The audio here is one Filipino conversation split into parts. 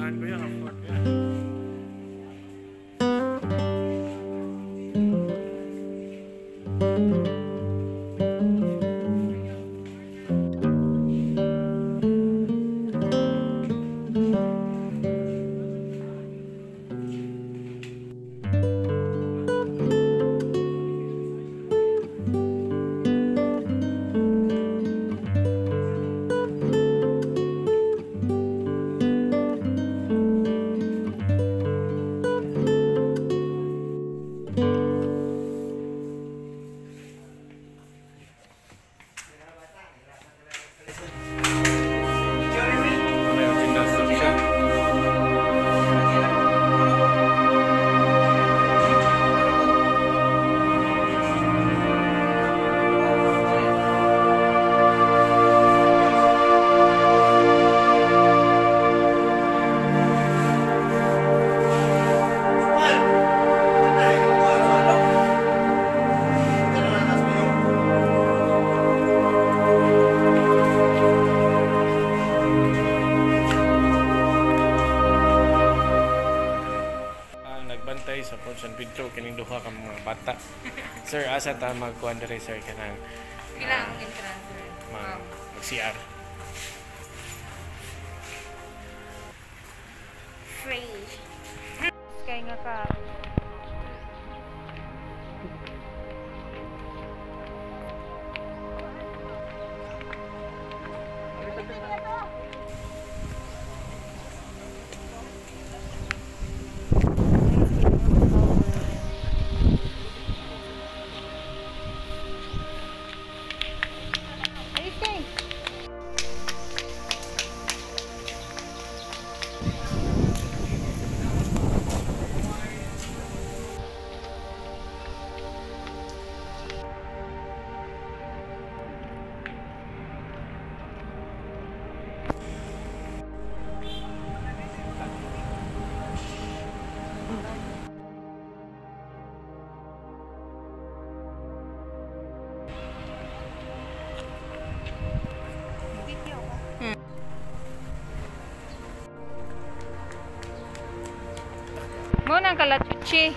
Saan ko yan? Afford ko yan. Ano yung gymnastic siya? Nagbantay sa Port San Pedro kining duha ka mga bata. Sir, asa ta magkuan diri sir kanang Kailangan mong transfer. mag-CR. Free. Kaya nga ka. Mo nang kalatuchi.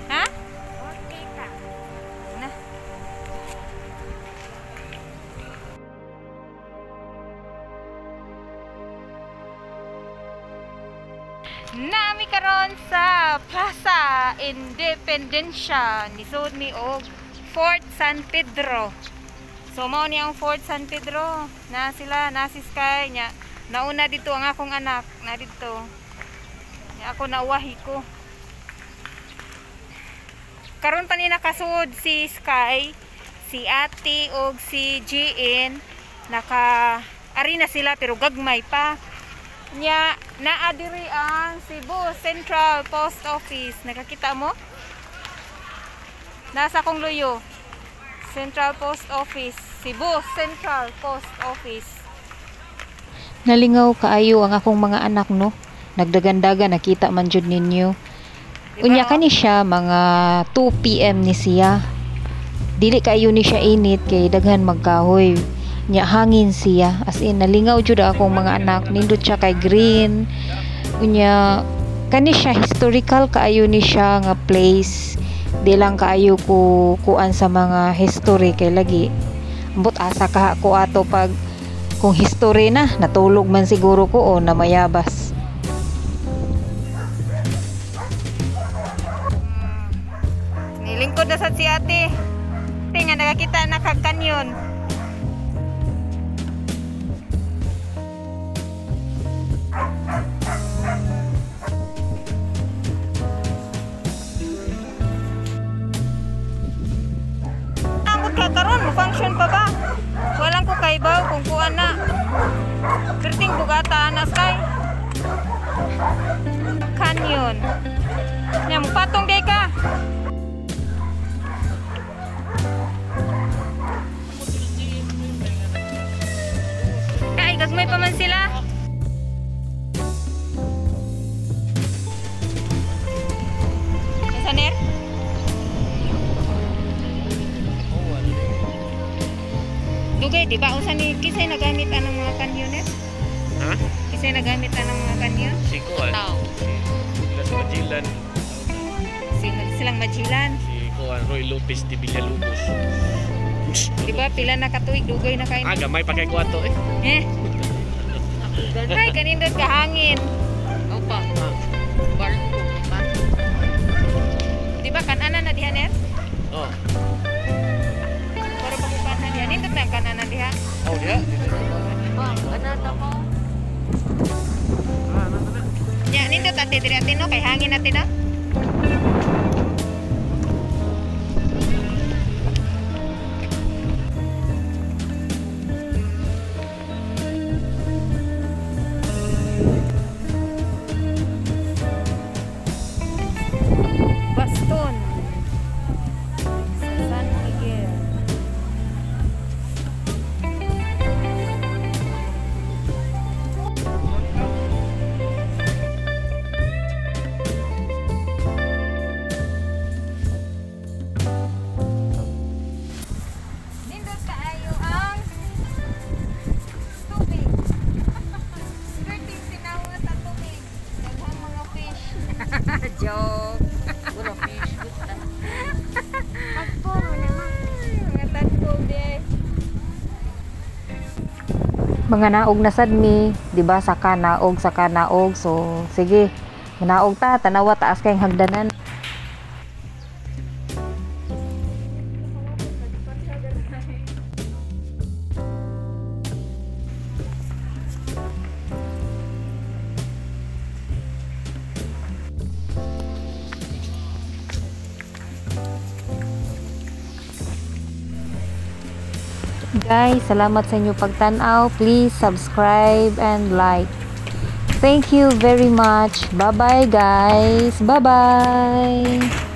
Ha? Na. Nami karon sa Plaza Independencia ni sud mi og Fort San Pedro. So mao ni ang Fort San Pedro. Na sila, na si Sky nya. Nauna dito ang akong anak, na dito. Nya ako nauwahi ko. Karon pa ni nakasud si Sky, si Ate og si GN ari na sila pero gagmay pa. Nya naa diri ang Cebu Central Post Office. Nakakita mo? Nasa kong luyo. Central Post Office, Cebu Central Post Office. Nalingaw kaayo ang akong mga anak no. Nagdagandaga nakita man jud ninyo. Unya kani siya mga 2 PM ni siya. Dili kaayo ni siya init kay daghan magkahoy. Nya hangin siya. As in nalingaw jud akong mga anak. Nindot siya kay green. Unya kani siya historical kaayo ni siya nga place. Di lang kaayo ko kuan sa mga history kay lagi. Ambot asa ka ko ato pag kung history na natulog man siguro ko o namayabas. Nilingkod na sad si Ate. Tinga nakakita na kag kanyon. karon mo function pa ba? Walang ko kaibaw kung kuan na. Perting bugata na kay. Canyon. Nya mo patong day ka. Kay gagmay pa man sila. Saner? Dugay, di ba? Usa ni kisay nagamit anong mga kanyoner? Ha? Kisay nagamit anong mga kanyon? Si Kuan. Sila sa Majilan. Silang Majilan. Si Kuan Roy Lopez de Villalobos. Di ba? Pila na katuig, dugay na kain. Gamay pa kay kwarto eh. Ay, kanindot kahangin. Opa. Barko. Di ba? Kananan na diha, Ner? Oh. Puro pakupan na diha. Nindot na ang kananan diha. Oh, dia. Bang, anata mo. Ya, nindot ate diri ate no kay hangin ate no. Baston. San Miguel. Nindot kaayo ang tubig. Skirting tinawa sa tubig. Daghang mga fish. Joke. Wala fish. Tagpo mo naman. Mga tagpo di. Mga naog na sad mi, di ba, sa kanaog. So sige, manaog ta, tanawa taas kayong hagdanan. Guys, salamat sa inyo pagtanaw. Please subscribe and like. Thank you very much. Bye-bye guys. Bye-bye.